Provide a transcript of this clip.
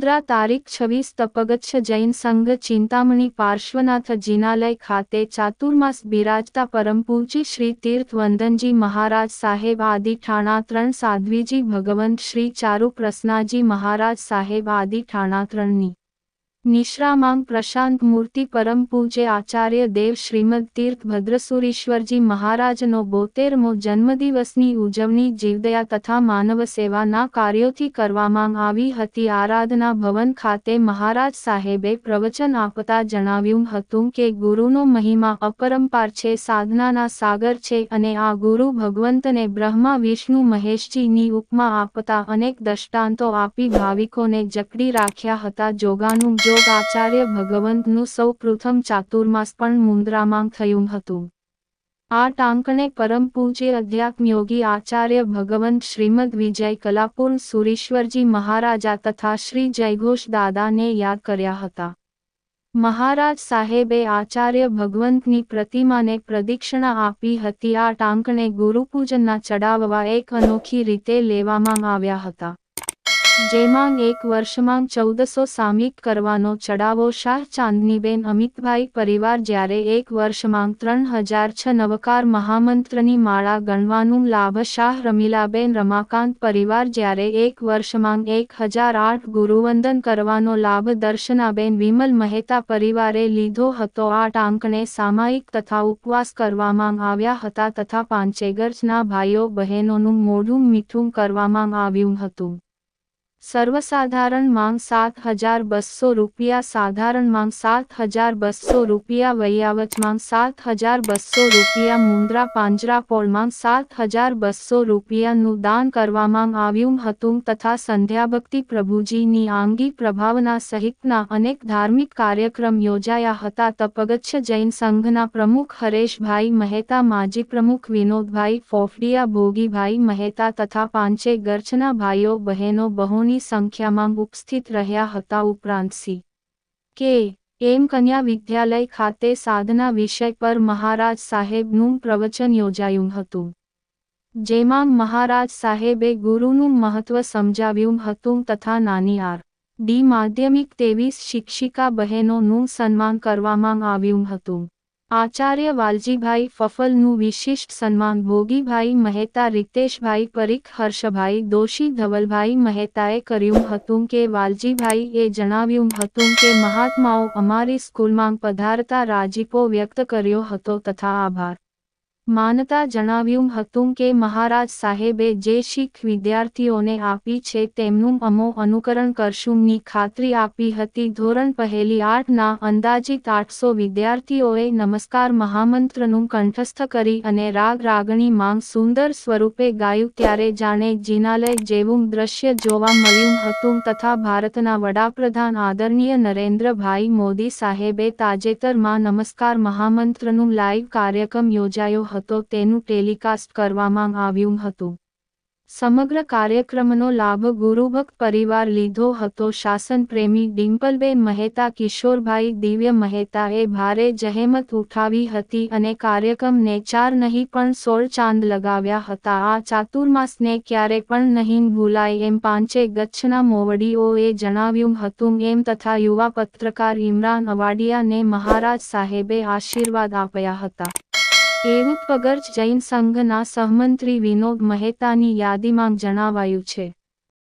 મુંદ્રા તારીખ 26 તપગચ્છ જૈન સંઘ ચિંતામણી પાર્શ્વનાથ જિનાલય ખાતે ચાતુર્માસ બિરાજતા પરમપૂજ્ય શ્રી તીર્થવંદનજી મહારાજ સાહેબ આદિ ઠાણા 3 સાધ્વીજી ભગવંત શ્રી ચારુ પ્રસન્નાજી મહારાજ સાહેબ આદિ ઠાણા 3ની નિશ્રામાંગ પ્રશાંત મૂર્તિ પરમ પૂજ્ય આચાર્ય દેવ શ્રીમદ તીર્થ ભદ્રસુરીશ્વરજી મહારાજનો 72મો જન્મદિવસની ઉજવણી જીવદયા તથા માનવ સેવાના કાર્યોથી કરવામાં આવી હતી। આરાધના ભવન ખાતે મહારાજ સાહેબે પ્રવચન આપતા જણાવ્યું હતું કે ગુરુનો મહિમા અપરંપાર છે, સાધનાના સાગર છે અને આ ગુરુ ભગવંતને બ્રહ્મા વિષ્ણુ મહેશજીની ઉપમા આપતા અનેક દૃષ્ટાંતો આપી ભાવિકોને જકડી રાખ્યા હતા। જોગાનું જોગ આચાર્ય ભગવંતનું સૌ પ્રથમ ચાતુર્માસ પણ મુંદ્રામાં થયું હતું। આ ટાંકણે પરમ પૂજ્ય અધ્યાત્મયોગી આચાર્ય ભગવંત શ્રીમદ વિજય કલાપુર સુરીશ્વરજી મહારાજા તથા શ્રી જયઘોષ દાદાને યાદ કર્યા હતા। મહારાજ સાહેબે આચાર્ય ભગવંતની પ્રતિમાને પ્રદક્ષિણા આપી હતી। આ ટાંકણે ગુરુપૂજનના ચડાવવા એક અનોખી રીતે લેવામાં આવ્યા હતા, જેમાં એક વર્ષમાં 1400 સામયિક કરવાનો ચડાવો શાહ ચાંદનીબેન અમિતભાઈ પરિવાર, જ્યારે એક વર્ષમાં 3006 નવકાર મહામંત્રની માળા ગણવાનું લાભ શાહ રમીલાબેન રમાકાંત પરિવાર, જ્યારે એક વર્ષમાં 1008 ગુરુવંદન કરવાનો લાભ દર્શનાબેન વિમલ મહેતા પરિવારે લીધો હતો। આ ટાંકણે સામાયિક તથા ઉપવાસ કરવામાં આવ્યા હતા તથા પાંચેગરના ભાઈઓ બહેનોનું મોઢું મીઠું કરવામાં આવ્યું હતું। સર્વસાધારણ માંગ 7200 રૂપિયા, સાધારણ માંગ 7200 રૂપિયા, વૈયાવચ માંગ 7200 રૂપિયા, મુંદ્રા પાંજરાપોળ માંગ 7200 રૂપિયાનું દાન કરવામાં આવ્યું હતું તથા સંધ્યાભક્તિ પ્રભુજીની આંગી પ્રભાવના સહિતના અનેક ધાર્મિક કાર્યક્રમ યોજાયા હતા। તપગચ્છ જૈન સંઘના પ્રમુખ હરેશભાઈ મહેતા, માજી પ્રમુખ વિનોદભાઈ ફોફડિયા, ભોગીભાઈ મહેતા તથા પાંચે ગર્ચના ભાઈઓ બહેનો બહોની સંખ્યામાં ઉપસ્થિત રહ્યા હતા। ઉપરાંત સી.કે.એમ. કન્યા વિદ્યાલય ખાતે સાધના વિષય પર મહારાજ સાહેબનું પ્રવચન યોજાયું હતું, જેમાં મહારાજ સાહેબે ગુરુનું મહત્વ સમજાવ્યું હતું તથા નાની આર.ડી. માધ્યમિક 23 શિક્ષિકા બહેનોનું સન્માન કરવામાં આવ્યું હતું। આચાર્ય વાલજીભાઈ ફફલનું વિશિષ્ટ સન્માન ભોગીભાઈ મહેતા, રીતેશભાઈ પરીખ, હર્ષભાઈ દોશી, ધવલભાઈ મહેતાએ કર્યું હતું કે વાલજીભાઈએ જણાવ્યું હતું કે મહાત્માઓ અમારી સ્કૂલમાં પધારતા રાજીપો વ્યક્ત કર્યો હતો તથા આભાર માનતા જણાવ્યું હતું કે મહારાજ સાહેબે જે શીખ વિદ્યાર્થીઓને આપી છે તેમનું અમો અનુકરણ કરશુંની ખાતરી આપી હતી। ધોરણ પહેલી 8ના અંદાજિત 800 વિદ્યાર્થીઓએ નમસ્કાર મહામંત્રનું કંઠસ્થ કરી અને રાગ રાગણી માંગ સુંદર સ્વરૂપે ગાયું, ત્યારે જાણે જિનાલય જેવું દ્રશ્ય જોવા મળ્યું હતું તથા ભારતના વડાપ્રધાન આદરણીય નરેન્દ્રભાઈ મોદી સાહેબે તાજેતરમાં નમસ્કાર મહામંત્રનું લાઈવ કાર્યક્રમ યોજાયો હતો, તેનું ટેલિકાસ્ટ કરવામાં આવ્યું હતું। સમગ્ર કાર્યક્રમનો લાભ ગુરુભક્ત પરિવાર લીધો હતો। શાસન પ્રેમી ડિમ્પલબેન મહેતા, કિશોરભાઈ દિવ્ય મહેતાએ ભારે જહેમત ઉઠાવી હતી અને કાર્યક્રમને 4 નહીં પણ 16 ચાંદ લગાવ્યા હતા। આ ચાતુર્માસને ક્યારે પણ નહીં ભૂલાય એમ પાંચે ગચ્છના મોવડીઓએ જણાવ્યું હતું એમ તથા યુવા પત્રકાર ઇમરાન અવાડિયાને મહારાજ સાહેબે આશીર્વાદ આપ્યા હતા એવું તપગચ્છ જૈન સંઘના સહમંત્રી વિનોદ મહેતાની યાદીમાં જણાવાયું છે।